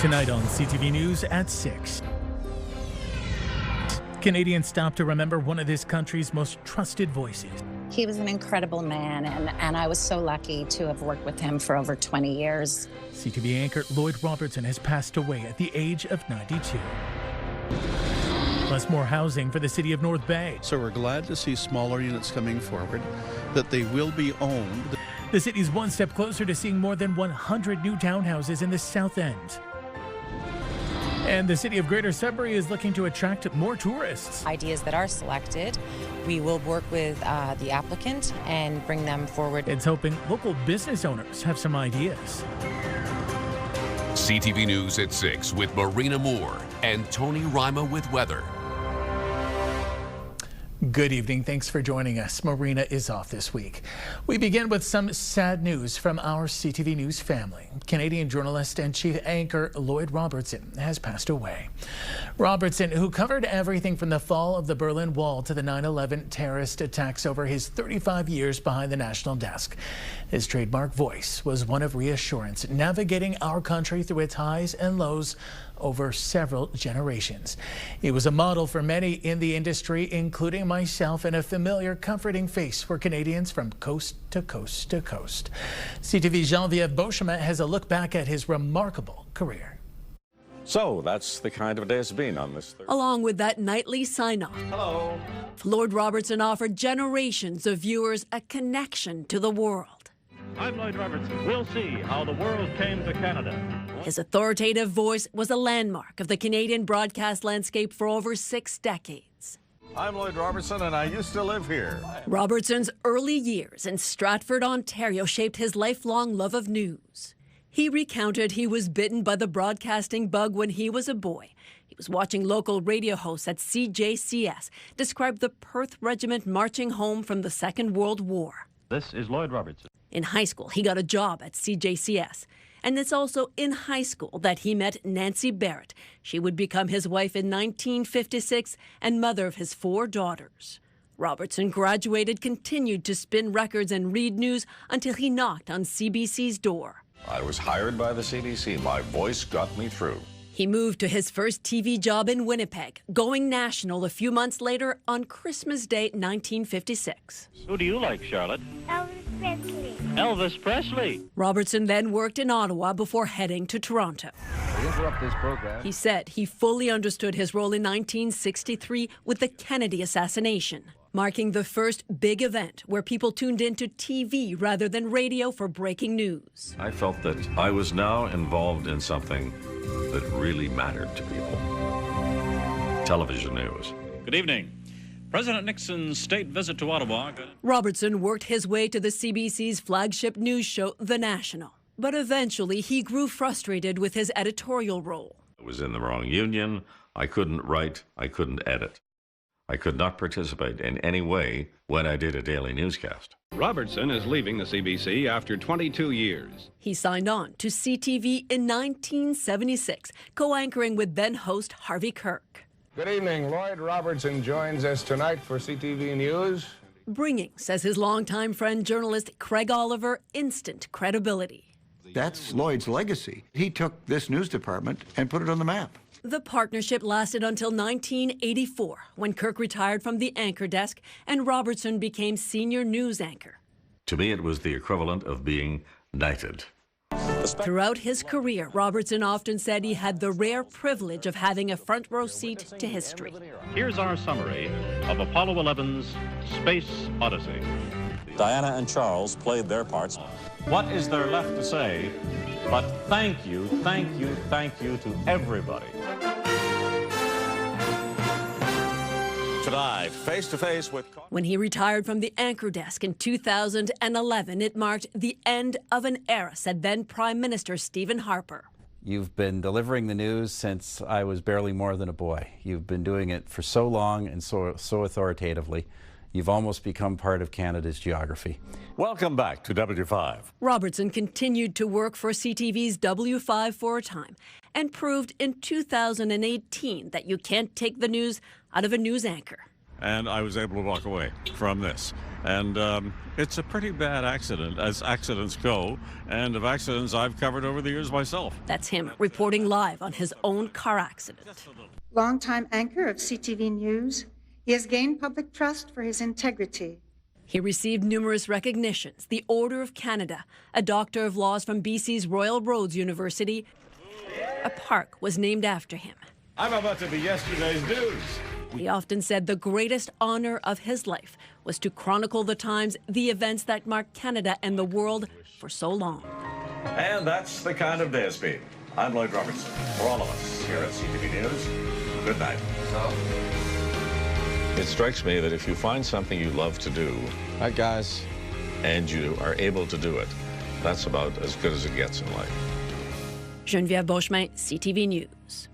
Tonight on CTV News at 6. Canadians stop to remember one of this country's most trusted voices. He was an incredible man, and I was so lucky to have worked with him for over 20 years. CTV anchor Lloyd Robertson has passed away at the age of 92. Plus more housing for the city of North Bay. So we're glad to see smaller units coming forward, that they will be owned. The city's one step closer to seeing more than 100 new townhouses in the South End. And the city of Greater Sudbury is looking to attract more tourists. Ideas that are selected, we will work with the applicant and bring them forward. It's hoping local business owners have some ideas. CTV News at 6 with Marina Moore and Tony Rima with weather. Good evening. Thanks for joining us. Marina is off this week. We begin with some sad news from our CTV News family. Canadian journalist and chief anchor Lloyd Robertson has passed away. Robertson, who covered everything from the fall of the Berlin Wall to the 9/11 terrorist attacks over his 35 years behind the national desk. His trademark voice was one of reassurance, navigating our country through its highs and lows over several generations. He was a model for many in the industry, including myself, and a familiar, comforting face for Canadians from coast to coast to coast. CTV's Geneviève Beauchemin has a look back at his remarkable career. So that's the kind of day it's been on this Thursday. Along with that nightly sign-off, Hello. Lloyd Robertson offered generations of viewers a connection to the world. I'm Lloyd Robertson. We'll see how the world came to Canada. His authoritative voice was a landmark of the Canadian broadcast landscape for over 6 decades. I'm Lloyd Robertson, and I used to live here. Robertson's early years in Stratford, Ontario shaped his lifelong love of news. He recounted he was bitten by the broadcasting bug when he was a boy. He was watching local radio hosts at CJCS describe the Perth Regiment marching home from the Second World War. This is Lloyd Robertson. In high school, he got a job at CJCS. And it's also in high school that he met Nancy Barrett. She would become his wife in 1956 and mother of his 4 daughters. Robertson graduated, continued to spin records and read news until he knocked on CBC's door. I was hired by the CBC. My voice got me through. He moved to his first TV job in Winnipeg, going national a few months later on Christmas Day, 1956. Who do you like, Charlotte? Elvis Presley. Elvis Presley. Robertson then worked in Ottawa before heading to Toronto. We interrupt this program. He said he fully understood his role in 1963 with the Kennedy assassination, marking the first big event where people tuned into TV rather than radio for breaking news. I felt that I was now involved in something that really mattered to people. Television news. Good evening. President Nixon's state visit to Ottawa. Robertson worked his way to the CBC's flagship news show, The National. But eventually, he grew frustrated with his editorial role. I was in the wrong union. I couldn't write. I couldn't edit. I could not participate in any way when I did a daily newscast. Robertson is leaving the CBC after 22 years. He signed on to CTV in 1976, co-anchoring with then-host Harvey Kirk. Good evening. Lloyd Robertson joins us tonight for CTV News. Bringing, says his longtime friend journalist Craig Oliver, instant credibility. That's Lloyd's legacy. He took this news department and put it on the map. The partnership lasted until 1984, when Kirk retired from the anchor desk and Robertson became senior news anchor. To me, it was the equivalent of being knighted. Throughout his career, Robertson often said he had the rare privilege of having a front row seat to history. Here's our summary of Apollo 11's Space Odyssey. Diana and Charles played their parts. What is there left to say but thank you to everybody. Tonight, face-to-face with... When he retired from the anchor desk in 2011, it marked the end of an era, said then Prime Minister Stephen Harper. You've been delivering the news since I was barely more than a boy. You've been doing it for so long and so authoritatively. You've almost become part of Canada's geography. Welcome back to W5. Robertson continued to work for CTV's W5 for a time and proved in 2018 that you can't take the news out of a news anchor. and I was able to walk away from this. And it's a pretty bad accident, as accidents go, and of accidents I've covered over the years myself. That's him reporting live on his own car accident. Longtime anchor of CTV News, he has gained public trust for his integrity. He received numerous recognitions, the Order of Canada, a Doctor of Laws from BC's Royal Roads University. A park was named after him. I'm about to be yesterday's news. He often said the greatest honor of his life was to chronicle the times, the events that marked Canada and the world for so long. And that's the kind of day it's been. I'm Lloyd Robertson. For all of us here at CTV News, good night. It strikes me that if you find something you love to do, hi guys, and you are able to do it, that's about as good as it gets in life. Geneviève Beauchemin, CTV News.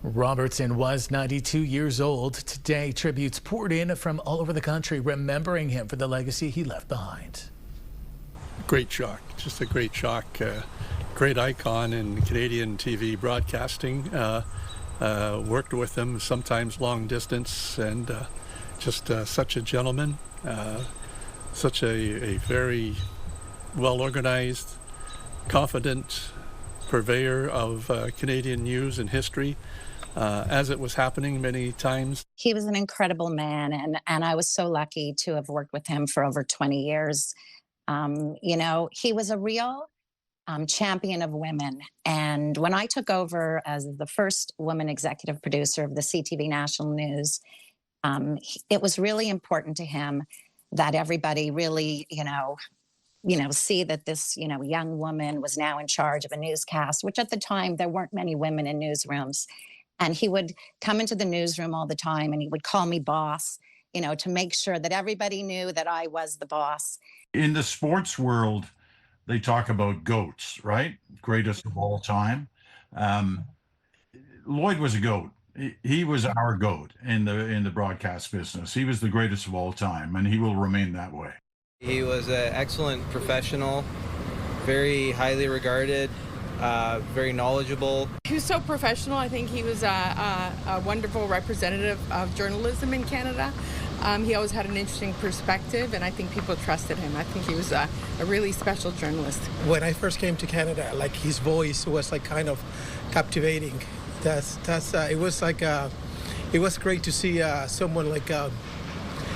Robertson was 92 years old. Today, tributes poured in from all over the country, remembering him for the legacy he left behind. Great shock, just a great shock. Great icon in Canadian TV broadcasting. Worked with him, sometimes long distance, and just such a gentleman, such a very well-organized, confident purveyor of Canadian news and history. As it was happening many times. He was an incredible man, and I was so lucky to have worked with him for over 20 years. You know, he was a real champion of women. And when I took over as the first woman executive producer of the CTV National News, it was really important to him that everybody really, see that this, young woman was now in charge of a newscast, which at the time there weren't many women in newsrooms. And he would come into the newsroom all the time and he would call me boss, to make sure that everybody knew that I was the boss. In the sports world, they talk about GOATs, right? Greatest of all time. Lloyd was a GOAT. He was our GOAT in the broadcast business. He was the greatest of all time, and he will remain that way. He was an excellent professional, very highly regarded, very knowledgeable. He was so professional. I think he was a wonderful representative of journalism in Canada. He always had an interesting perspective, and I think people trusted him. I think he was a really special journalist. When I first came to Canada, his voice was kind of captivating. It was great to see someone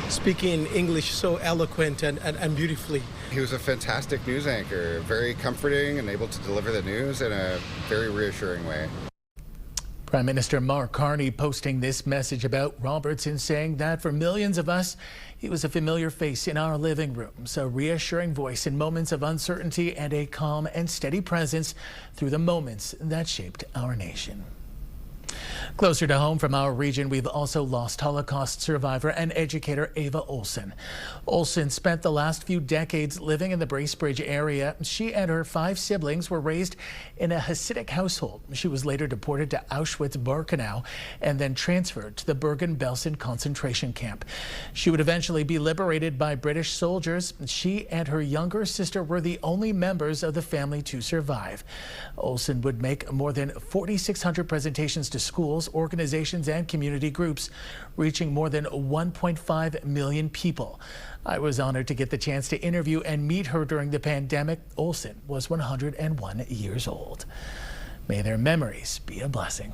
speaking English so eloquent and beautifully. He was a fantastic news anchor, very comforting and able to deliver the news in a very reassuring way. Prime Minister Mark Carney posting this message about Robertson, saying that for millions of us, he was a familiar face in our living rooms, a reassuring voice in moments of uncertainty, and a calm and steady presence through the moments that shaped our nation. Closer to home from our region, we've also lost Holocaust survivor and educator Ava Olsen. Olsen spent the last few decades living in the Bracebridge area. She and her 5 siblings were raised in a Hasidic household. She was later deported to Auschwitz-Birkenau and then transferred to the Bergen-Belsen concentration camp. She would eventually be liberated by British soldiers. She and her younger sister were the only members of the family to survive. Olsen would make more than 4,600 presentations to schools, organizations, and community groups, reaching more than 1.5 million people. I was honored to get the chance to interview and meet her during the pandemic. Olsen was 101 years old. May their memories be a blessing.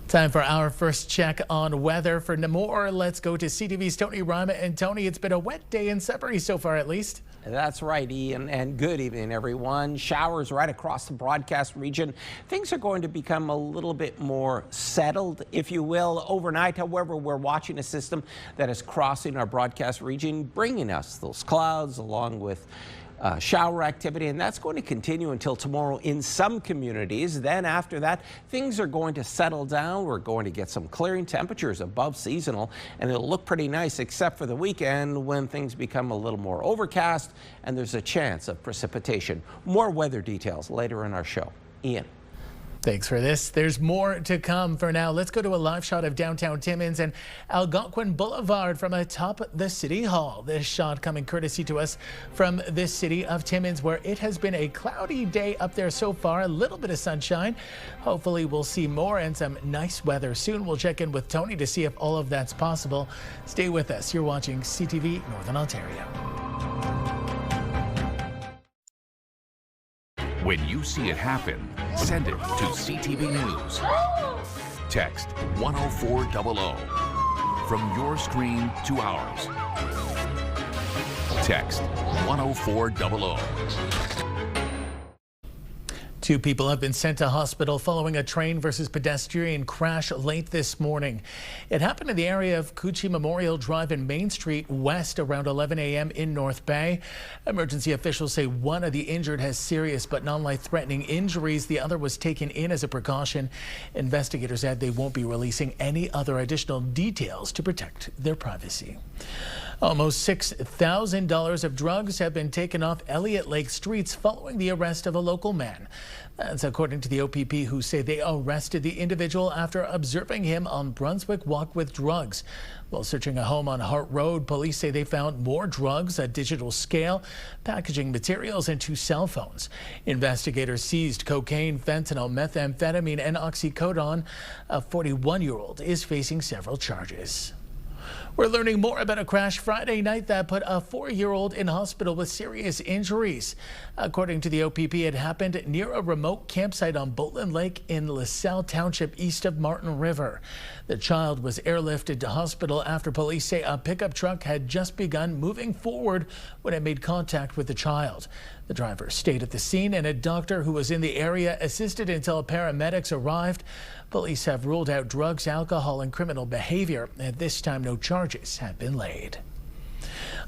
Time for our first check on weather. For more, let's go to CTV's Tony Rima. And Tony, it's been a wet day in Sudbury so far, at least. That's right, Ian, and good evening, everyone. Showers right across the broadcast region. Things are going to become a little bit more settled, if you will, overnight. However, we're watching a system that is crossing our broadcast region, bringing us those clouds along with shower activity, and that's going to continue until tomorrow in some communities. Then after that, things are going to settle down. We're going to get some clearing temperatures above seasonal, and it'll look pretty nice except for the weekend when things become a little more overcast and there's a chance of precipitation. More weather details later in our show. Ian. Thanks for this. There's more to come. For now, let's go to a live shot of downtown Timmins and Algonquin Boulevard from atop the City Hall. This shot coming courtesy to us from the city of Timmins, where it has been a cloudy day up there so far. A little bit of sunshine. Hopefully we'll see more and some nice weather soon. We'll check in with Tony to see if all of that's possible. Stay with us. You're watching CTV Northern Ontario. When you see it happen, send it to CTV News. Text 10400 from your screen to ours. Text 10400. 2 people have been sent to hospital following a train versus pedestrian crash late this morning. It happened in the area of Cucci Memorial Drive and Main Street West around 11 a.m. in North Bay. Emergency officials say one of the injured has serious but non-life-threatening injuries. The other was taken in as a precaution. Investigators said they won't be releasing any other additional details to protect their privacy. Almost $6,000 of drugs have been taken off Elliott Lake streets following the arrest of a local man. That's according to the OPP, who say they arrested the individual after observing him on Brunswick Walk with drugs. While searching a home on Hart Road, police say they found more drugs, a digital scale, packaging materials, and 2 cell phones. Investigators seized cocaine, fentanyl, methamphetamine, and oxycodone. A 41-year-old is facing several charges. We're learning more about a crash Friday night that put a 4-year-old in hospital with serious injuries. According to the OPP, it happened near a remote campsite on Boatland Lake in LaSalle Township east of Martin River. The child was airlifted to hospital after police say a pickup truck had just begun moving forward when it made contact with the child. The driver stayed at the scene and a doctor who was in the area assisted until paramedics arrived. Police have ruled out drugs, alcohol, and criminal behavior. At this time, no charges have been laid.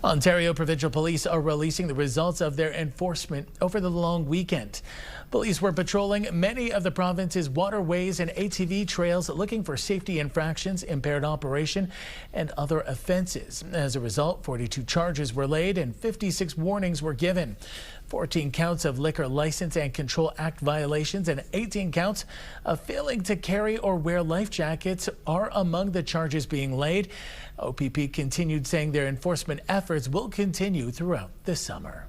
Ontario Provincial Police are releasing the results of their enforcement over the long weekend. Police were patrolling many of the province's waterways and ATV trails looking for safety infractions, impaired operation, and other offenses. As a result, 42 charges were laid and 56 warnings were given. 14 counts of Liquor License and Control Act violations and 18 counts of failing to carry or wear life jackets are among the charges being laid. OPP continued saying their enforcement efforts will continue throughout the summer.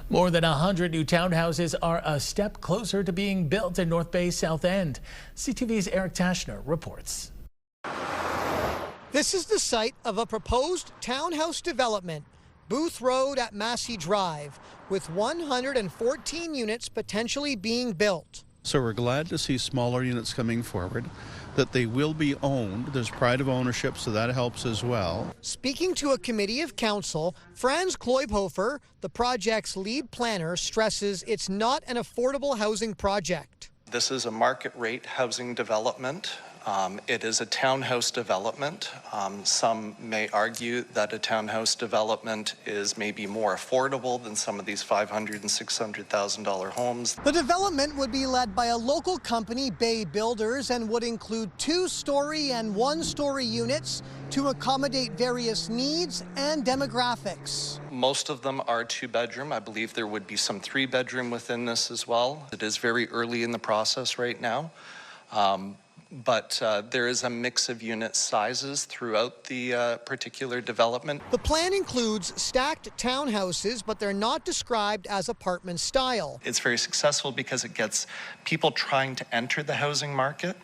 More than 100 new townhouses are a step closer to being built in North Bay's South End. CTV's Eric Tashner reports. This is the site of a proposed townhouse development, Booth Road at Massey Drive, with 114 units potentially being built. So we're glad to see smaller units coming forward, that they will be owned. There's pride of ownership, so that helps as well. Speaking to a committee of council, Franz Kloibhofer, the project's lead planner, stresses it's not an affordable housing project. This is a market rate housing development. It is a townhouse development. Some may argue that a townhouse development is maybe more affordable than some of these $500,000 and $600,000 homes. The development would be led by a local company, Bay Builders, and would include 2-story and 1-story units to accommodate various needs and demographics. Most of them are 2-bedroom. I believe there would be some 3-bedroom within this as well. It is very early in the process right now. But there is a mix of unit sizes throughout the particular development. The plan includes stacked townhouses, but they're not described as apartment style. It's very successful because it gets people trying to enter the housing market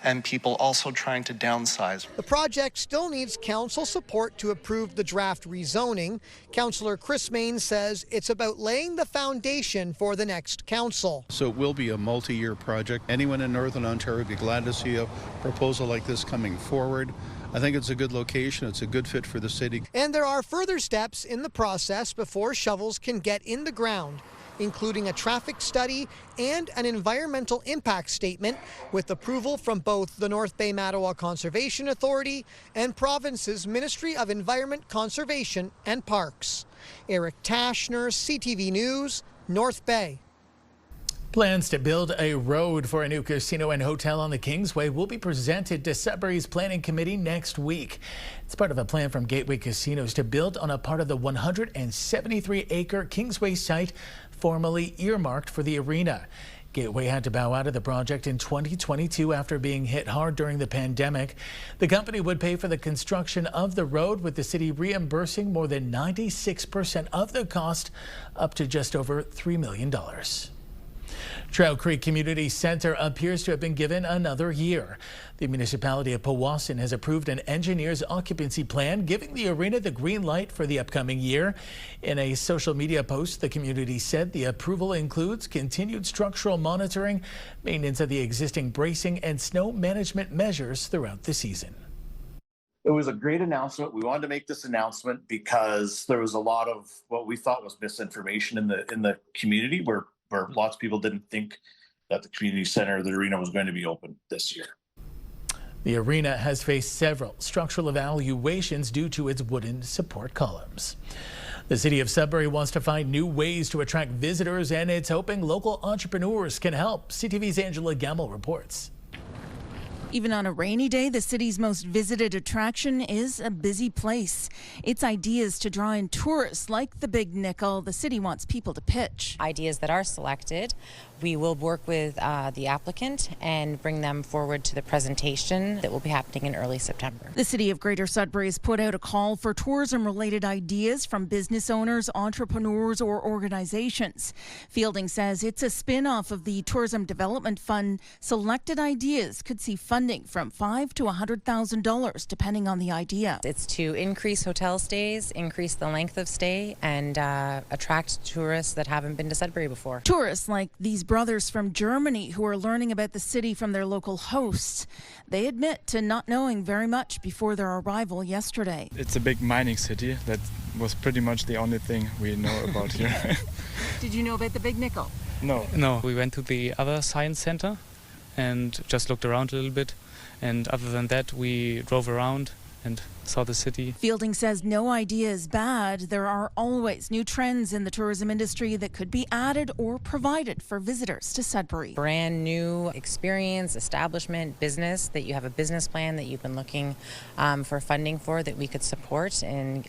and people also trying to downsize. The project still needs council support to approve the draft rezoning. Councillor Chris Main says it's about laying the foundation for the next council. So it will be a multi-year project. Anyone in Northern Ontario would be glad to see a proposal like this coming forward. I think it's a good location. It's a good fit for the city. And there are further steps in the process before shovels can get in the ground, including a traffic study and an environmental impact statement with approval from both the North Bay Mattawa Conservation Authority and province's Ministry of Environment, Conservation and Parks. Eric Tashner, CTV News, North Bay. Plans to build a road for a new casino and hotel on the Kingsway will be presented to Sudbury's Planning Committee next week. It's part of a plan from Gateway Casinos to build on a part of the 173-acre Kingsway site formerly earmarked for the arena. Gateway had to bow out of the project in 2022 after being hit hard during the pandemic. The company would pay for the construction of the road, with the city reimbursing more than 96% of the cost, up to just over $3 million. Trout Creek Community Center appears to have been given another year. The municipality of Powassan has approved an engineer's occupancy plan, giving the arena the green light for the upcoming year. In a social media post, the community said the approval includes continued structural monitoring, maintenance of the existing bracing, and snow management measures throughout the season. It was a great announcement. We wanted to make this announcement because there was a lot of what we thought was misinformation in the community, where lots of people didn't think that the community center, the arena, was going to be open this year. The arena has faced several structural evaluations due to its wooden support columns. The city of Sudbury wants to find new ways to attract visitors, and it's hoping local entrepreneurs can help. CTV's Angela Campbell reports. Even on a rainy day, the city's most visited attraction is a busy place. Its ideas to draw in tourists like the Big Nickel, the city wants people to pitch. Ideas that are selected, we will work with the applicant and bring them forward to the presentation that will be happening in early September. The city of Greater Sudbury has put out a call for tourism-related ideas from business owners, entrepreneurs, or organizations. Fielding says it's a spin-off of the Tourism Development Fund. Selected ideas could see funding from $5,000 to $100,000, depending on the idea. It's to increase hotel stays, increase the length of stay, and attract tourists that haven't been to Sudbury before. Tourists like these brothers from Germany who are learning about the city from their local hosts. They admit to not knowing very much before their arrival yesterday. It's a big mining city. That was pretty much the only thing we know about here. Did you know about the Big Nickel? No. We went to the other science center and just looked around a little bit. And other than that, we drove around and saw the city. Fielding says no idea is bad. There are always new trends in the tourism industry that could be added or provided for visitors to Sudbury. Brand new experience, establishment, business, that you have a business plan that you've been looking for funding for, that we could support in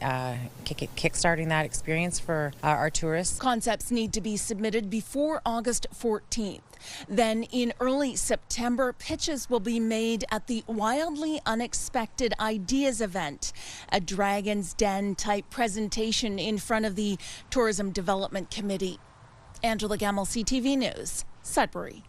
kickstarting that experience for our tourists. Concepts need to be submitted before August 14th. Then in early September, pitches will be made at the Wildly Unexpected Ideas event, a Dragon's Den type presentation in front of the Tourism Development Committee. Angela Campbell, CTV News, Sudbury.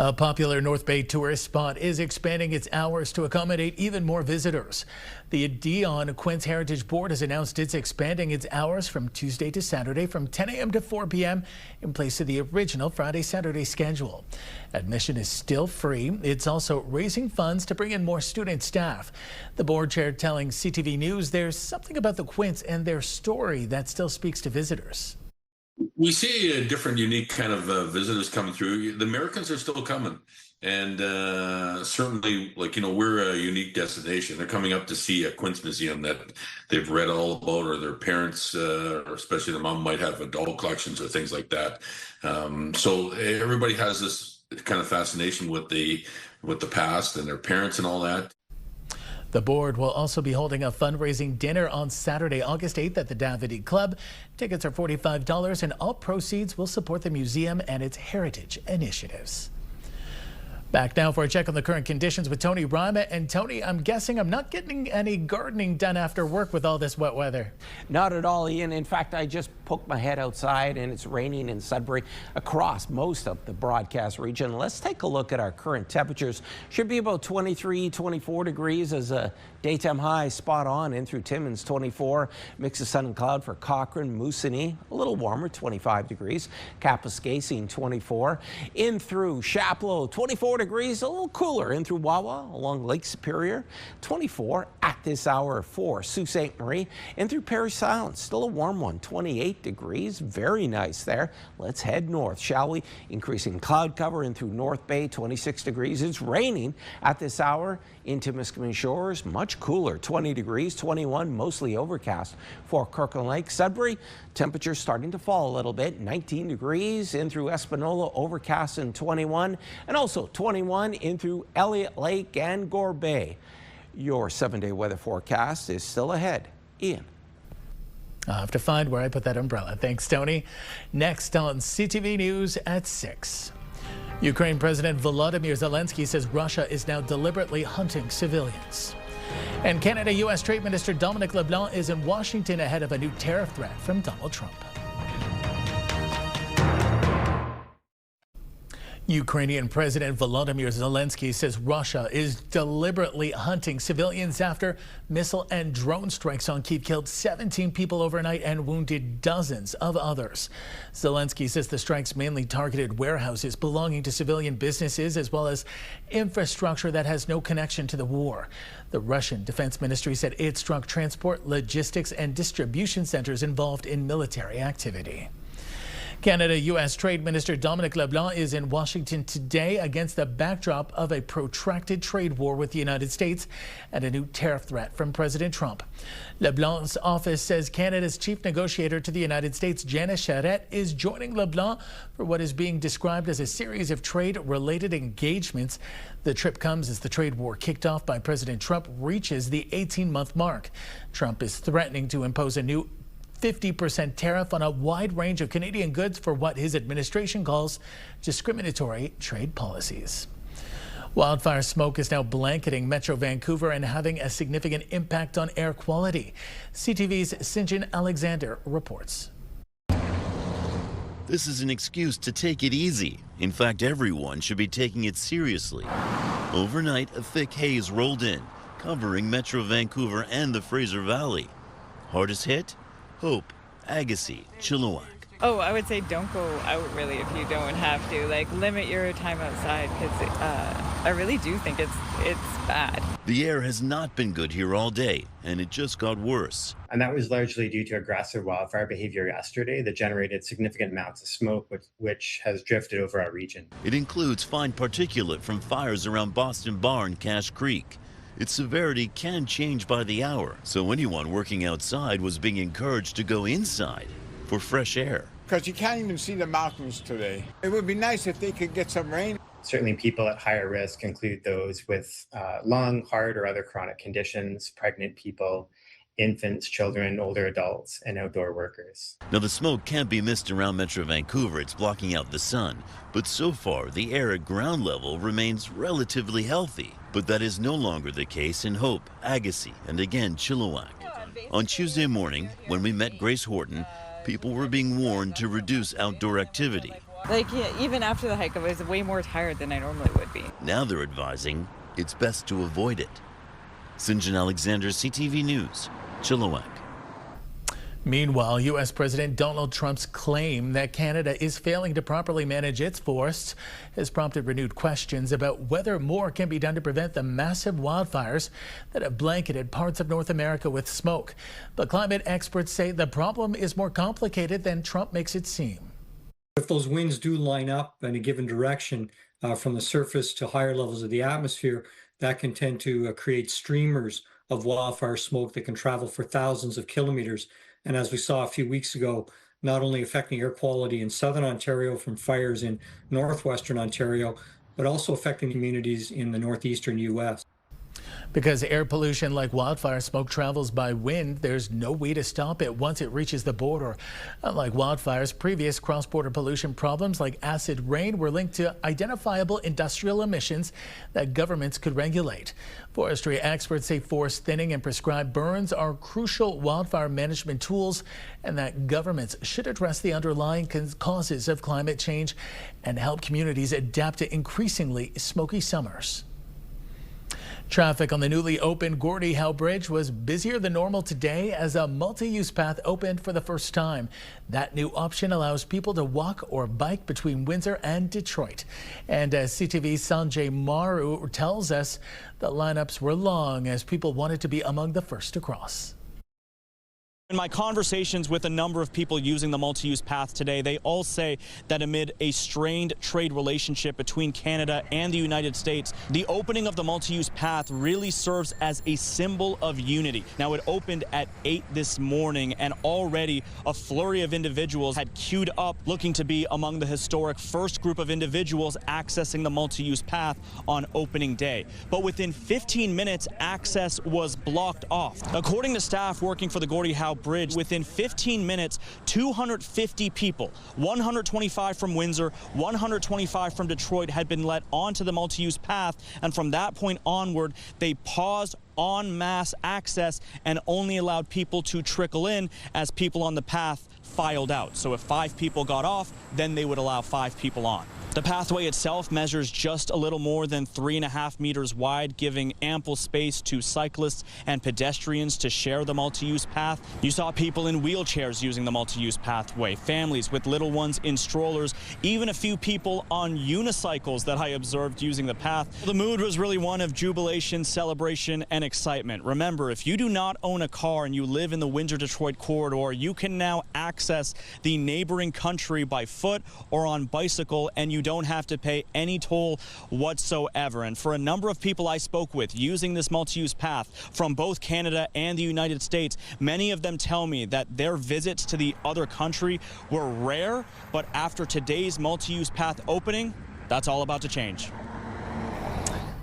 A popular North Bay tourist spot is expanding its hours to accommodate even more visitors. The Dion Quince Heritage Board has announced it's expanding its hours from Tuesday to Saturday from 10 a.m. to 4 p.m. in place of the original Friday-Saturday schedule. Admission is still free. It's also raising funds to bring in more student staff. The board chair telling CTV News there's something about the Quince and their story that still speaks to visitors. We see a different, unique kind of visitors coming through. The Americans are still coming. And certainly, we're a unique destination. They're coming up to see a Quince museum that they've read all about, or their parents, or especially their mom, might have adult collections or things like that. So everybody has this kind of fascination with the past and their parents and all that. The board will also be holding a fundraising dinner on Saturday, August 8th at the Davide Club. Tickets are $45 and all proceeds will support the museum and its heritage initiatives. Back now for a check on the current conditions with Tony Rima. And Tony, I'm guessing I'm not getting any gardening done after work with all this wet weather. Not at all, Ian. In fact, I just poked my head outside and it's raining in Sudbury across most of the broadcast region. Let's take a look at our current temperatures. Should be about 23, 24 degrees as a daytime high, spot on in through Timmins, 24. Mix of sun and cloud for Cochrane, Moosonee, a little warmer, 25 degrees. Kapuskasing, 24. In through Chapleau, 24 degrees, a little cooler in through Wawa along Lake Superior, 24 at this hour for Sault Ste. Marie. In through Parry Sound, still a warm one, 28 degrees, very nice there. Let's head north, shall we? Increasing cloud cover in through North Bay, 26 degrees. It's raining at this hour into Timiskaming Shores, much cooler, 20 degrees, 21, mostly overcast for Kirkland Lake. Sudbury, temperatures starting to fall a little bit, 19 degrees in through Espanola, overcast and 21, and also 21 in through Elliott Lake and Gore Bay. Your 7-day weather forecast is still ahead. Ian. I'll have to find where I put that umbrella. Thanks, Tony. Next on CTV News at 6. Ukraine President Volodymyr Zelensky says Russia is now deliberately hunting civilians. And Canada-U.S. Trade Minister Dominic LeBlanc is in Washington ahead of a new tariff threat from Donald Trump. Ukrainian President Volodymyr Zelensky says Russia is deliberately hunting civilians after missile and drone strikes on Kyiv killed 17 people overnight and wounded dozens of others. Zelensky says the strikes mainly targeted warehouses belonging to civilian businesses as well as infrastructure that has no connection to the war. The Russian Defense Ministry said it struck transport, logistics, and distribution centers involved in military activity. Canada-U.S. Trade Minister Dominic LeBlanc is in Washington today against the backdrop of a protracted trade war with the United States and a new tariff threat from President Trump. LeBlanc's office says Canada's chief negotiator to the United States, Janice Charette, is joining LeBlanc for what is being described as a series of trade-related engagements. The trip comes as the trade war kicked off by President Trump reaches the 18-month mark. Trump is threatening to impose a new 50% tariff on a wide range of Canadian goods for what his administration calls discriminatory trade policies. Wildfire smoke is now blanketing Metro Vancouver and having a significant impact on air quality. CTV's Sinjin Alexander reports. This is an excuse to take it easy. In fact, everyone should be taking it seriously. Overnight, a thick haze rolled in, covering Metro Vancouver and the Fraser Valley. Hardest hit? Hope, Agassiz, Chilliwack. Oh, I would say don't go out really if you don't have to. Like, limit your time outside because I really do think it's bad. The air has not been good here all day, and it just got worse. And that was largely due to aggressive wildfire behavior yesterday that generated significant amounts of smoke, which has drifted over our region. It includes fine particulate from fires around Boston Bar and Cache Creek. Its severity can change by the hour, so anyone working outside was being encouraged to go inside for fresh air. Because you can't even see the mountains today. It would be nice if they could get some rain. Certainly people at higher risk include those with lung, heart, or other chronic conditions, pregnant people, infants, children, older adults, and outdoor workers. Now, the smoke can't be missed around Metro Vancouver. It's blocking out the sun. But so far, the air at ground level remains relatively healthy. But that is no longer the case in Hope, Agassiz, and again Chilliwack. On Tuesday morning, when we met Grace Horton, people were being warned to reduce outdoor activity. Like, yeah, even after the hike, I was way more tired than I normally would be. Now they're advising it's best to avoid it. Sinjin Alexander, CTV News, Chilliwack. Meanwhile, U.S. President Donald Trump's claim that Canada is failing to properly manage its forests has prompted renewed questions about whether more can be done to prevent the massive wildfires that have blanketed parts of North America with smoke. But climate experts say the problem is more complicated than Trump makes it seem. If those winds do line up in a given direction from the surface to higher levels of the atmosphere, that can tend to create streamers of wildfire smoke that can travel for thousands of kilometers. And as we saw a few weeks ago, not only affecting air quality in southern Ontario from fires in northwestern Ontario, but also affecting communities in the northeastern U.S. Because air pollution like wildfire smoke travels by wind, there's no way to stop it once it reaches the border. Unlike wildfires, previous cross-border pollution problems like acid rain were linked to identifiable industrial emissions that governments could regulate. Forestry experts say forest thinning and prescribed burns are crucial wildfire management tools, and that governments should address the underlying causes of climate change and help communities adapt to increasingly smoky summers. Traffic on the newly opened Gordie Howe Bridge was busier than normal today as a multi-use path opened for the first time. That new option allows people to walk or bike between Windsor and Detroit. And as CTV's Sanjay Maru tells us, the lineups were long as people wanted to be among the first to cross. In my conversations with a number of people using the multi-use path today, they all say that amid a strained trade relationship between Canada and the United States, the opening of the multi-use path really serves as a symbol of unity. Now, it opened at 8 this morning, and already a flurry of individuals had queued up looking to be among the historic first group of individuals accessing the multi-use path on opening day. But within 15 minutes, access was blocked off. According to staff working for the Gordie Howe Bridge. Within 15 minutes, 250 people, 125 from Windsor, 125 from Detroit, had been let onto the multi-use path. And from that point onward, they paused en masse access and only allowed people to trickle in as people on the path filed out. So if 5 people got off, then they would allow 5 people on. The pathway itself measures just a little more than 3.5 meters wide, giving ample space to cyclists and pedestrians to share the multi-use path. You saw people in wheelchairs using the multi-use pathway, families with little ones in strollers, even a few people on unicycles that I observed using the path. The mood was really one of jubilation, celebration, and excitement. Remember, if you do not own a car and you live in the Windsor-Detroit corridor, you can now access the neighboring country by foot or on bicycle, and you don't have to pay any toll whatsoever. And for a number of people I spoke with using this multi-use path from both Canada and the United States, many of them tell me that their visits to the other country were rare, but after today's multi-use path opening, that's all about to change.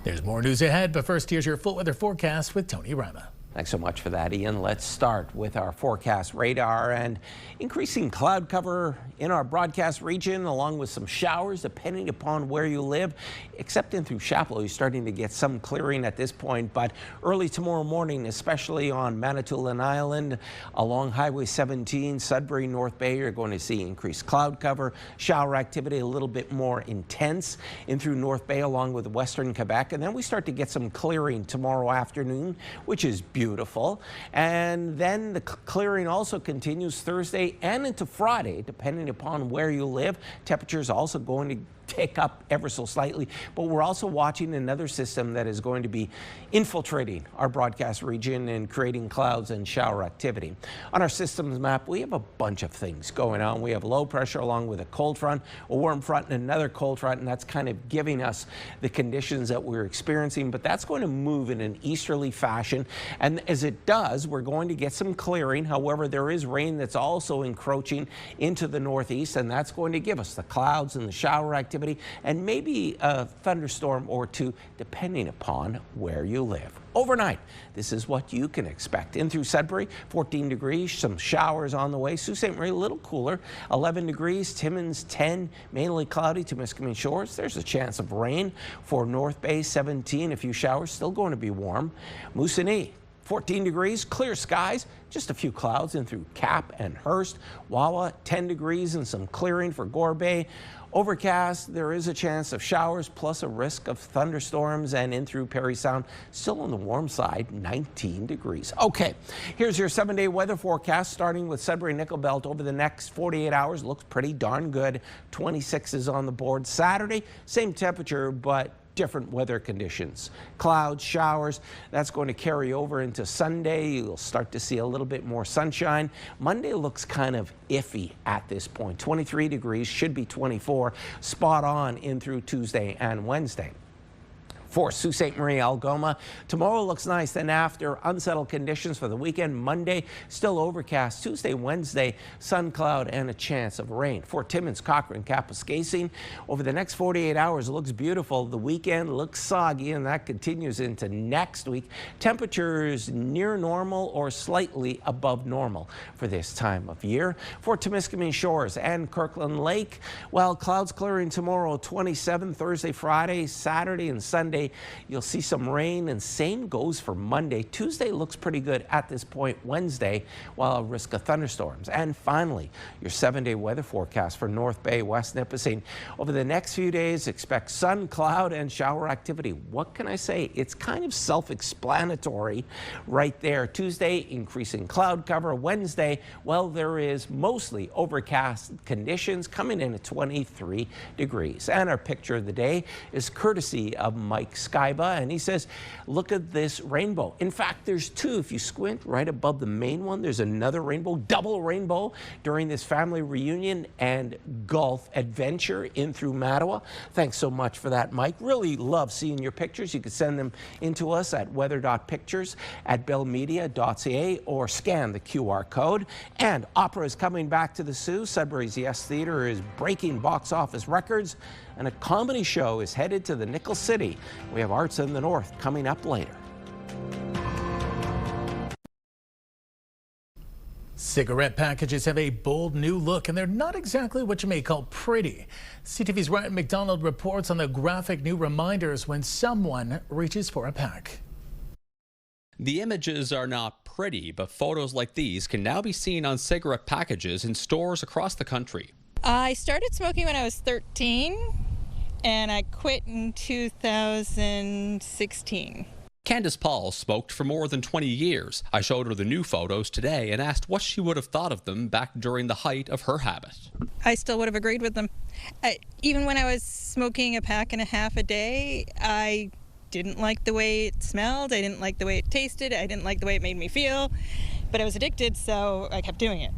There's more news ahead, but first here's your full weather forecast with Tony Rama. Thanks so much for that, Ian. Let's start with our forecast radar and increasing cloud cover in our broadcast region, along with some showers depending upon where you live. Except in through Chapleau, you're starting to get some clearing at this point, but early tomorrow morning, especially on Manitoulin Island, along Highway 17, Sudbury, North Bay, you're going to see increased cloud cover, shower activity a little bit more intense in through North Bay along with western Quebec. And then we start to get some clearing tomorrow afternoon, which is beautiful. And then the clearing also continues Thursday and into Friday, depending upon where you live. Temperatures also going to tick up ever so slightly, but we're also watching another system that is going to be infiltrating our broadcast region and creating clouds and shower activity. On our systems map, we have a bunch of things going on. We have low pressure along with a cold front, a warm front, and another cold front, and that's kind of giving us the conditions that we're experiencing, but that's going to move in an easterly fashion, and as it does, we're going to get some clearing. However, there is rain that's also encroaching into the northeast, and that's going to give us the clouds and the shower activity and maybe a thunderstorm or two, depending upon where you live. Overnight, this is what you can expect. In through Sudbury, 14 degrees, some showers on the way. Sault Ste. Marie, a little cooler, 11 degrees. Timmins, 10, mainly cloudy. Temiskaming Shores, there's a chance of rain. For North Bay, 17, a few showers, still going to be warm. Moosonee, 14 degrees, clear skies, just a few clouds in through Cap and Hearst. Wawa, 10 degrees and some clearing for Gore Bay. Overcast, there is a chance of showers plus a risk of thunderstorms, and in through Parry Sound, still on the warm side, 19 degrees. Okay, here's your 7-day weather forecast, starting with Sudbury Nickel Belt over the next 48 hours. Looks pretty darn good. 26 is on the board. Saturday, same temperature, but different weather conditions. Clouds, showers, that's going to carry over into Sunday. You'll start to see a little bit more sunshine. Monday looks kind of iffy at this point. 23 degrees, should be 24, spot on in through Tuesday and Wednesday. For Sault Ste. Marie, Algoma, tomorrow looks nice. Then after, unsettled conditions for the weekend. Monday, still overcast. Tuesday, Wednesday, sun, cloud, and a chance of rain. For Timmins, Cochrane, Kapuskasing, over the next 48 hours, it looks beautiful. The weekend looks soggy, and that continues into next week. Temperatures near normal or slightly above normal for this time of year. For Temiskaming Shores and Kirkland Lake, well, clouds clearing tomorrow, 27, Thursday, Friday, Saturday, and Sunday. You'll see some rain, and same goes for Monday. Tuesday looks pretty good at this point. Wednesday, while a risk of thunderstorms. And finally, your 7-day weather forecast for North Bay, West Nipissing. Over the next few days, expect sun, cloud, and shower activity. What can I say? It's kind of self-explanatory right there. Tuesday, increasing cloud cover. Wednesday, well, there is mostly overcast conditions coming in at 23 degrees. And our picture of the day is courtesy of Mike Skyba, and he says, look at this rainbow. In fact, there's two. If you squint right above the main one, there's another rainbow, double rainbow during this family reunion and golf adventure in through Mattawa. Thanks so much for that, Mike. Really love seeing your pictures. You can send them into us at weather.pictures@bellmedia.ca or scan the QR code. And opera is coming back to the Soo. Sudbury's Yes Theatre is breaking box office records, and a comedy show is headed to the Nickel City. We have Arts in the North coming up later. Cigarette packages have a bold new look, and they're not exactly what you may call pretty. CTV's Ryan McDonald reports on the graphic new reminders when someone reaches for a pack. The images are not pretty, but photos like these can now be seen on cigarette packages in stores across the country. I started smoking when I was 13, and I quit in 2016. Candace Paul smoked for more than 20 years. I showed her the new photos today and asked what she would have thought of them back during the height of her habit. I still would have agreed with them. Even when I was smoking a pack and a half a day, I didn't like the way it smelled. I didn't like the way it tasted. I didn't like the way it made me feel. But I was addicted, so I kept doing it.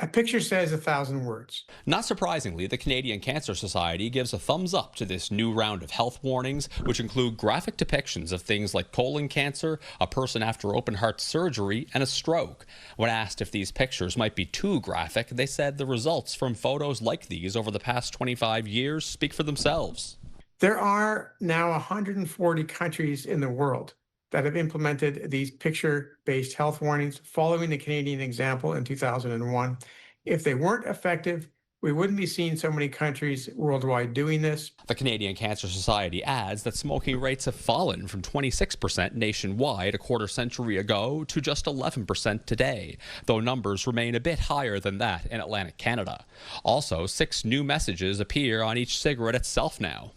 A picture says 1,000 words. Not surprisingly, the Canadian Cancer Society gives a thumbs up to this new round of health warnings, which include graphic depictions of things like colon cancer, a person after open heart surgery, and a stroke. When asked if these pictures might be too graphic, they said the results from photos like these over the past 25 years speak for themselves. There are now 140 countries in the world that have implemented these picture-based health warnings following the Canadian example in 2001. If they weren't effective, we wouldn't be seeing so many countries worldwide doing this. The Canadian Cancer Society adds that smoking rates have fallen from 26% nationwide a quarter century ago to just 11% today, though numbers remain a bit higher than that in Atlantic Canada. Also, 6 new messages appear on each cigarette itself now.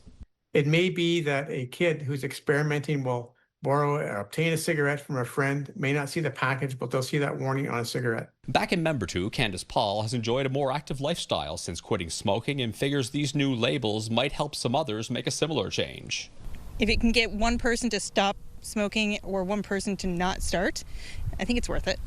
It may be that a kid who's experimenting will borrow or obtain a cigarette from a friend, may not see the package, but they'll see that warning on a cigarette. Back in Membertou, Candace Paul has enjoyed a more active lifestyle since quitting smoking and figures these new labels might help some others make a similar change. If it can get one person to stop smoking or one person to not start, I think it's worth it.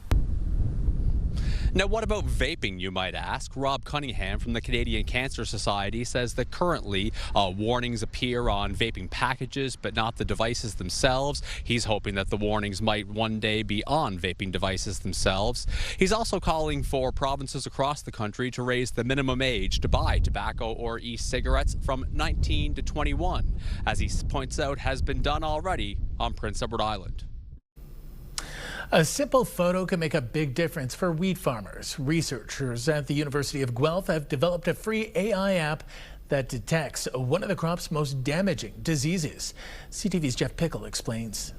Now, what about vaping, you might ask? Rob Cunningham from the Canadian Cancer Society says that currently warnings appear on vaping packages, but not the devices themselves. He's hoping that the warnings might one day be on vaping devices themselves. He's also calling for provinces across the country to raise the minimum age to buy tobacco or e-cigarettes from 19 to 21, as he points out has been done already on Prince Edward Island. A simple photo can make a big difference for wheat farmers. Researchers at the University of Guelph have developed a free AI app that detects one of the crop's most damaging diseases. CTV's Jeff Pickle explains.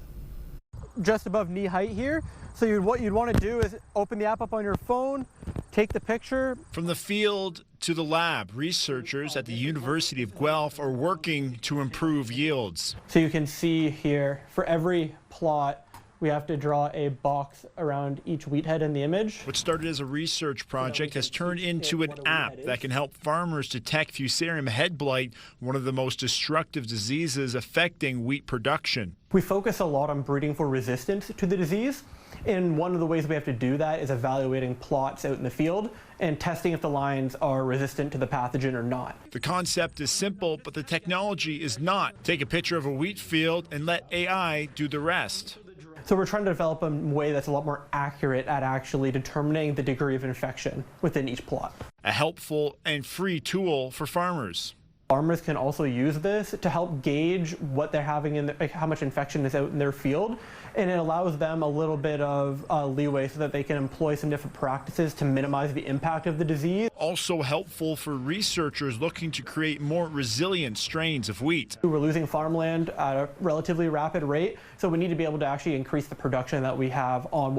Just above knee height here. So what you'd want to do is open the app up on your phone, take the picture. From the field to the lab, researchers at the University of Guelph are working to improve yields. So you can see here, for every plot, we have to draw a box around each wheat head in the image. What started as a research project has turned into an app that can help farmers detect Fusarium head blight, one of the most destructive diseases affecting wheat production. We focus a lot on breeding for resistance to the disease, and one of the ways we have to do that is evaluating plots out in the field and testing if the lines are resistant to the pathogen or not. The concept is simple, but the technology is not. Take a picture of a wheat field and let AI do the rest. So we're trying to develop a way that's a lot more accurate at actually determining the degree of infection within each plot. A helpful and free tool for farmers. Farmers can also use this to help gauge what they're having how much infection is out in their field, and it allows them a little bit of leeway so that they can employ some different practices to minimize the impact of the disease. Also helpful for researchers looking to create more resilient strains of wheat. We're losing farmland at a relatively rapid rate, so we need to be able to actually increase the production that we have on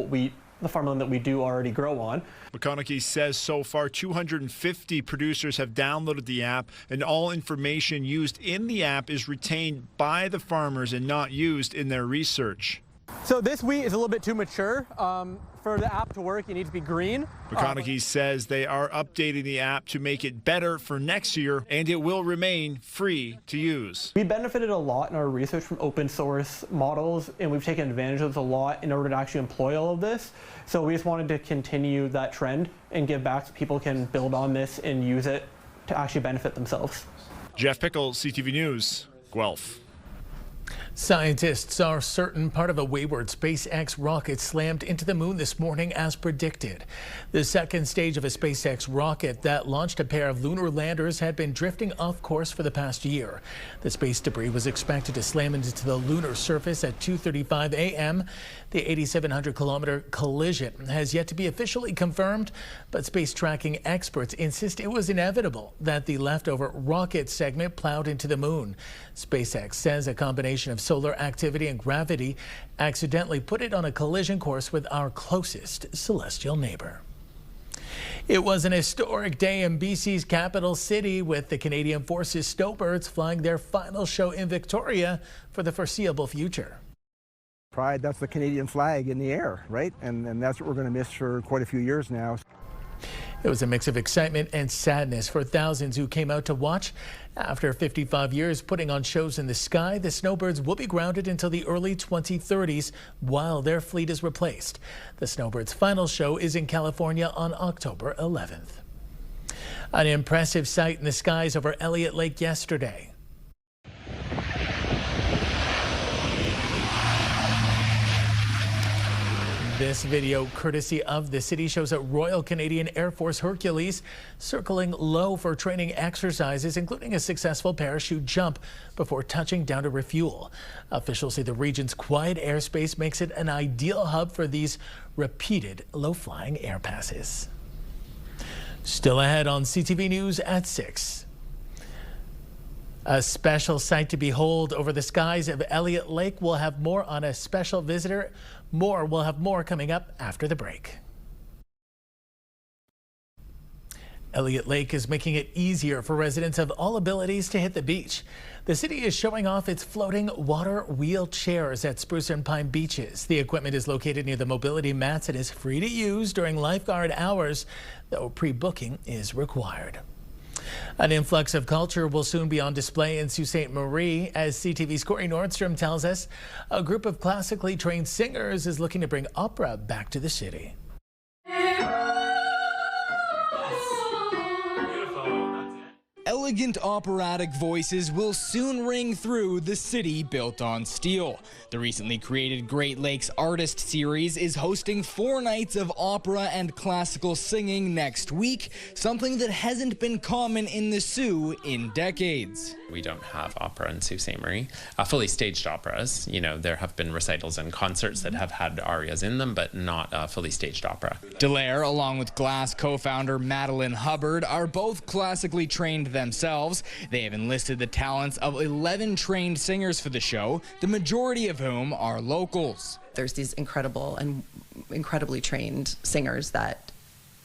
the farmland that we do already grow on. McConaughey says so far 250 producers have downloaded the app, and all information used in the app is retained by the farmers and not used in their research. So this wheat is a little bit too mature. For the app to work, you need to be green. McConaughey says they are updating the app to make it better for next year, and it will remain free to use. We benefited a lot in our research from open source models, and we've taken advantage of this a lot in order to actually employ all of this. So we just wanted to continue that trend and give back so people can build on this and use it to actually benefit themselves. Jeff Pickle, CTV News, Guelph. Scientists are certain part of a wayward SpaceX rocket slammed into the moon this morning as predicted. The second stage of a SpaceX rocket that launched a pair of lunar landers had been drifting off course for the past year. The space debris was expected to slam into the lunar surface at 2:35 a.m. The 8,700-kilometer collision has yet to be officially confirmed, but space tracking experts insist it was inevitable that the leftover rocket segment plowed into the moon. SpaceX says a combination of solar activity and gravity accidentally put it on a collision course with our closest celestial neighbor. It was an historic day in BC's capital city, with the Canadian Forces Snowbirds flying their final show in Victoria for the foreseeable future. Pride, that's the Canadian flag in the air, right? And that's what we're going to miss for quite a few years now. It was a mix of excitement and sadness for thousands who came out to watch. After 55 years putting on shows in the sky, the Snowbirds will be grounded until the early 2030s while their fleet is replaced. The Snowbirds' final show is in California on October 11th. An impressive sight in the skies over Elliott Lake yesterday. This video, courtesy of the city, shows a Royal Canadian Air Force Hercules circling low for training exercises, including a successful parachute jump before touching down to refuel. Officials say the region's quiet airspace makes it an ideal hub for these repeated low-flying air passes. Still ahead on CTV News at 6. A special sight to behold over the skies of Elliott Lake. We'll have more on a special visitor. We'll have more coming up after the break. Elliott Lake is making it easier for residents of all abilities to hit the beach. The city is showing off its floating water wheelchairs at Spruce and Pine beaches. The equipment is located near the mobility mats and is free to use during lifeguard hours, though pre-booking is required. An influx of culture will soon be on display in Sault Ste. Marie. As CTV's Corey Nordstrom tells us, a group of classically trained singers is looking to bring opera back to the city. Elegant operatic voices will soon ring through the city built on steel. The recently created Great Lakes Artist Series is hosting 4 nights of opera and classical singing next week, something that hasn't been common in the Soo in decades. We don't have opera in Sault Ste. Marie. Fully staged operas, you know, there have been recitals and concerts that have had arias in them, but not fully staged opera. Dallaire, along with Glass co-founder Madeline Hubbard, are both classically trained themselves. They have enlisted the talents of 11 trained singers for the show, the majority of whom are locals. There's these incredible and incredibly trained singers that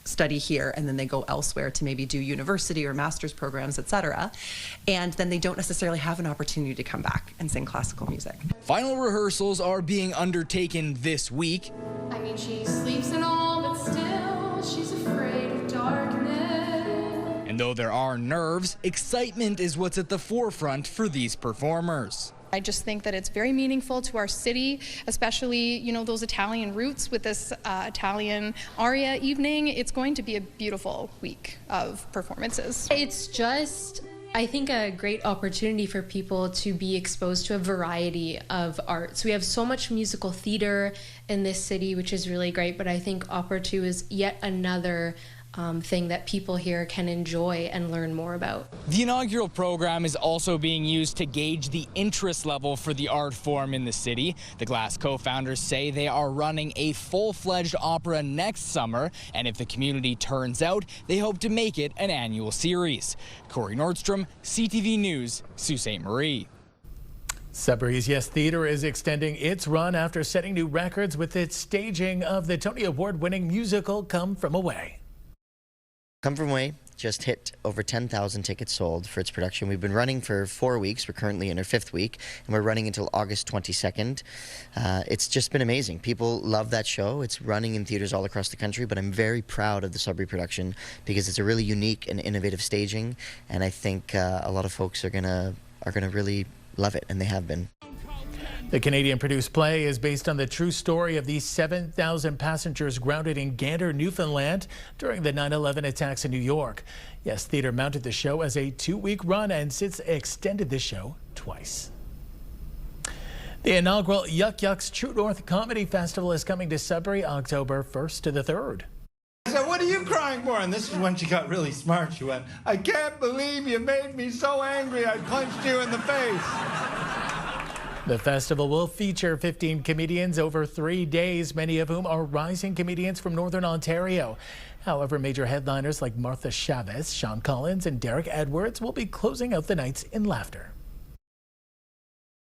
study here and then they go elsewhere to maybe do university or master's programs, etc. And then they don't necessarily have an opportunity to come back and sing classical music. Final rehearsals are being undertaken this week. I mean, she sleeps and all, but still she's afraid of darkness. And though there are nerves, excitement is what's at the forefront for these performers. I just think that it's very meaningful to our city, especially, you know, those Italian roots with this Italian aria evening. It's going to be a beautiful week of performances. It's just, I think, a great opportunity for people to be exposed to a variety of arts. We have so much musical theater in this city, which is really great, but I think Opera 2 is yet another thing that people here can enjoy and learn more about. The inaugural program is also being used to gauge the interest level for the art form in the city. The Glass co-founders say they are running a full-fledged opera next summer, and if the community turns out, they hope to make it an annual series. Corey Nordstrom, CTV News, Sault Ste. Marie. Sudbury's Yes Theatre is extending its run after setting new records with its staging of the Tony Award-winning musical Come From Away. Come From Away just hit over 10,000 tickets sold for its production. We've been running for 4 weeks. We're currently in our 5th week, and we're running until August 22nd. It's just been amazing. People love that show. It's running in theaters all across the country, but I'm very proud of the Sudbury production because it's a really unique and innovative staging, and I think a lot of folks are gonna really love it, and they have been. The Canadian-produced play is based on the true story of these 7,000 passengers grounded in Gander, Newfoundland during the 9/11 attacks in New York. Yes Theatre mounted the show as a 2-week run and since extended the show twice. The inaugural Yuck Yucks True North Comedy Festival is coming to Sudbury October 1st to the 3rd. I said, "What are you crying for?" And this is when she got really smart. She went, "I can't believe you made me so angry I punched you in the face." The festival will feature 15 comedians over 3 days, many of whom are rising comedians from Northern Ontario. However, major headliners like Martha Chavez, Sean Collins, and Derek Edwards will be closing out the nights in laughter.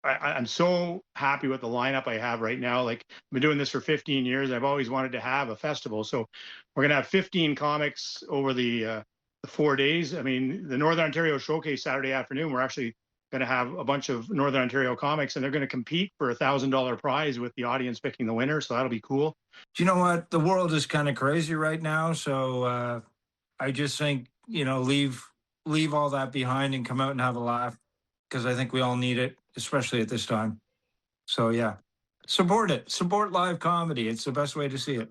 I'm so happy with the lineup I have right now. Like, I've been doing this for 15 years. I've always wanted to have a festival. So we're going to have 15 comics over the 4 days. I mean, the Northern Ontario Showcase Saturday afternoon, we're actually going to have a bunch of Northern Ontario comics, and they're going to compete for a $1,000 prize with the audience picking the winner. So that'll be cool. Do you know what? The world is kind of crazy right now. So I just think, leave all that behind and come out and have a laugh, because I think we all need it, especially at this time. So yeah, support it. Support live comedy. It's the best way to see it.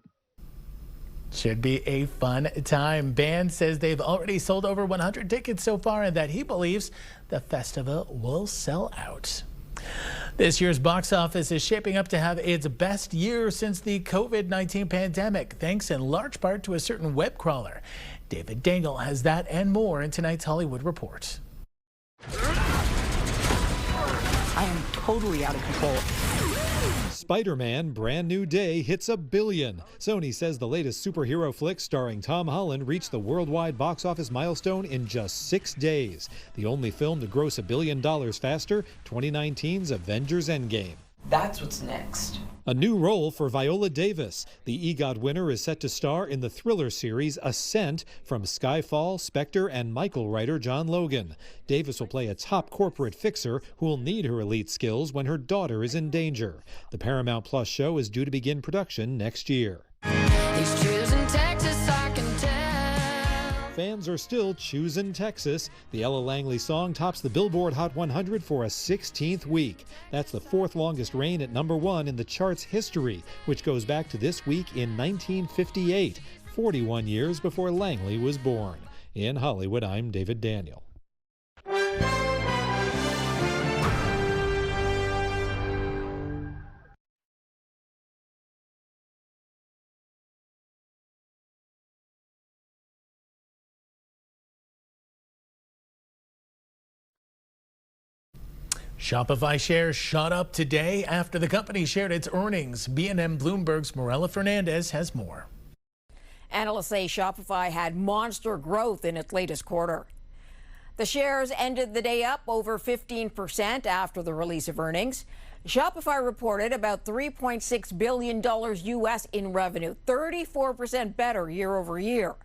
Should be a fun time. Band says they've already sold over 100 tickets so far and that he believes the festival will sell out. This year's box office is shaping up to have its best year since the COVID-19 pandemic, thanks in large part to a certain web crawler. David Daniel has that and more in tonight's Hollywood Report. I am totally out of control. Spider-Man Brand New Day hits $1 billion. Sony says the latest superhero flick starring Tom Holland reached the worldwide box office milestone in just 6 days. The only film to gross $1 billion faster, 2019's Avengers Endgame. That's what's next. A new role for Viola Davis. The EGOT winner is set to star in the thriller series Ascent from Skyfall, Spectre, and Michael writer John Logan. Davis will play a top corporate fixer who will need her elite skills when her daughter is in danger. The Paramount Plus show is due to begin production next year. He's choosing Texas, I can tell. Fans are still choosing Texas. The Ella Langley song tops the Billboard Hot 100 for a 16th week. That's the 4th longest reign at #1 in the chart's history, which goes back to this week in 1958, 41 years before Langley was born. In Hollywood, I'm David Daniel. Shopify shares shot up today after the company shared its earnings. B&M Bloomberg's Morella Fernandez has more. Analysts say Shopify had monster growth in its latest quarter. The shares ended the day up over 15% after the release of earnings. Shopify reported about $3.6 billion U.S. in revenue, 34% better year over year.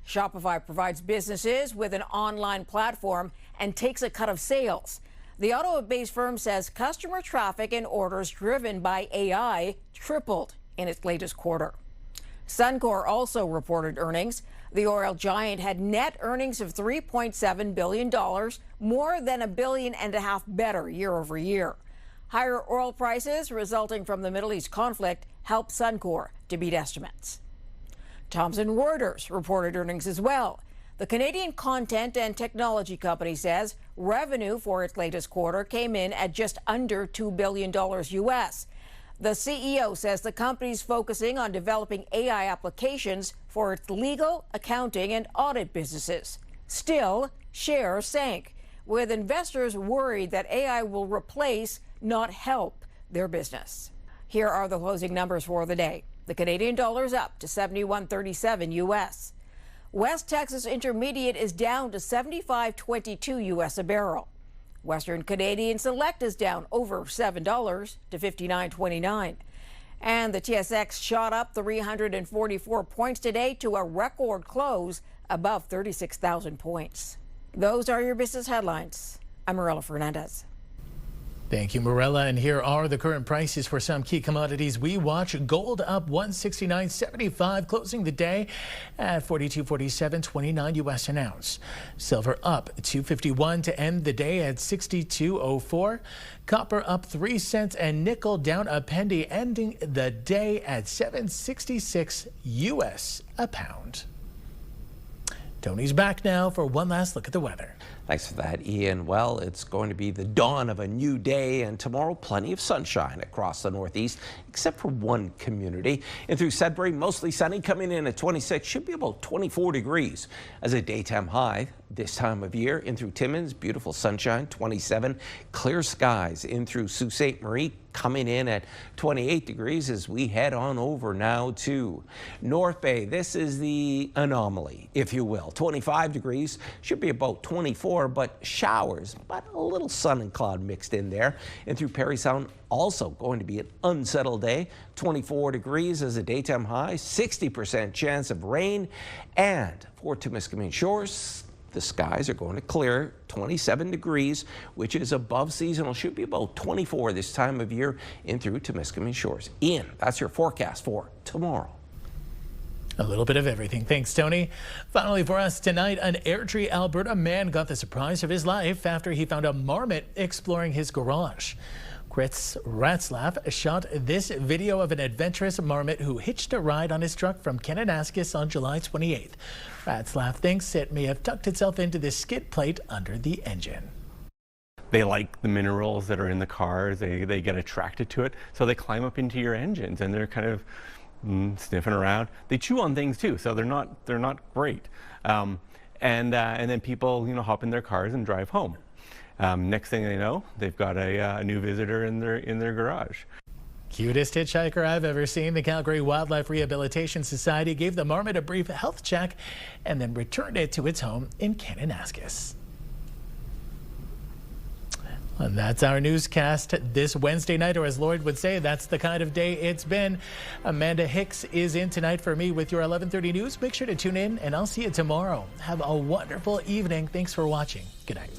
Shopify provides businesses with an online platform and takes a cut of sales. The Ottawa-based firm says customer traffic and orders driven by AI tripled in its latest quarter. Suncor also reported earnings. The oil giant had net earnings of $3.7 billion, more than $1.5 billion better year over year. Higher oil prices resulting from the Middle East conflict helped Suncor to beat estimates. Thomson Reuters reported earnings as well. The Canadian content and technology company says revenue for its latest quarter came in at just under $2 billion U.S. The CEO says the company's focusing on developing AI applications for its legal, accounting, and audit businesses. Still, shares sank, with investors worried that AI will replace, not help, their business. Here are the closing numbers for the day. The Canadian dollar's up to 71.37 U.S. West Texas Intermediate is down to 75.22 U.S. a barrel. Western Canadian Select is down over $7 to 59.29. And the TSX shot up 344 points today to a record close above 36,000 points. Those are your business headlines. I'm Morella Fernandez. Thank you, Morella. And here are the current prices for some key commodities we watch. Gold up $169.75, closing the day at $42.47.29 U.S. an ounce. Silver up $2.51 to end the day at $62.04. Copper up 3 cents and nickel down a penny, ending the day at $7.66 U.S. a pound. Tony's back now for one last look at the weather. Thanks for that, Ian. Well, it's going to be the dawn of a new day, and tomorrow plenty of sunshine across the northeast, except for one community. And through Sudbury, mostly sunny, coming in at 26, should be about 24 degrees as a daytime high this time of year. In through Timmins, beautiful sunshine, 27. Clear skies in through Sault Ste. Marie, coming in at 28 degrees as we head on over now to North Bay. This is the anomaly, if you will. 25 degrees, should be about 24, but showers, but a little sun and cloud mixed in there. And through Parry Sound, also going to be an unsettled day. 24 degrees as a daytime high, 60% chance of rain. And for Temiskaming Shores, the skies are going to clear, 27 degrees, which is above seasonal. Should be about 24 this time of year in through Temiskaming Shores. Ian, that's your forecast for tomorrow. A little bit of everything. Thanks, Tony. Finally for us tonight, an Airdrie, Alberta man got the surprise of his life after he found a marmot exploring his garage. Chris Ratzlaff shot this video of an adventurous marmot who hitched a ride on his truck from Kananaskis on July 28th. Ratzlaff thinks it may have tucked itself into the skid plate under the engine. They like the minerals that are in the cars. They get attracted to it, so they climb up into your engines and they're kind of sniffing around. They chew on things too, so they're not great. And then people, hop in their cars and drive home. Next thing they know, they've got a new visitor in their garage. Cutest hitchhiker I've ever seen. The Calgary Wildlife Rehabilitation Society gave the marmot a brief health check and then returned it to its home in Kananaskis. And that's our newscast this Wednesday night, or as Lloyd would say, that's the kind of day it's been. Amanda Hicks is in tonight for me with your 11:30 news. Make sure to tune in, and I'll see you tomorrow. Have a wonderful evening. Thanks for watching. Good night.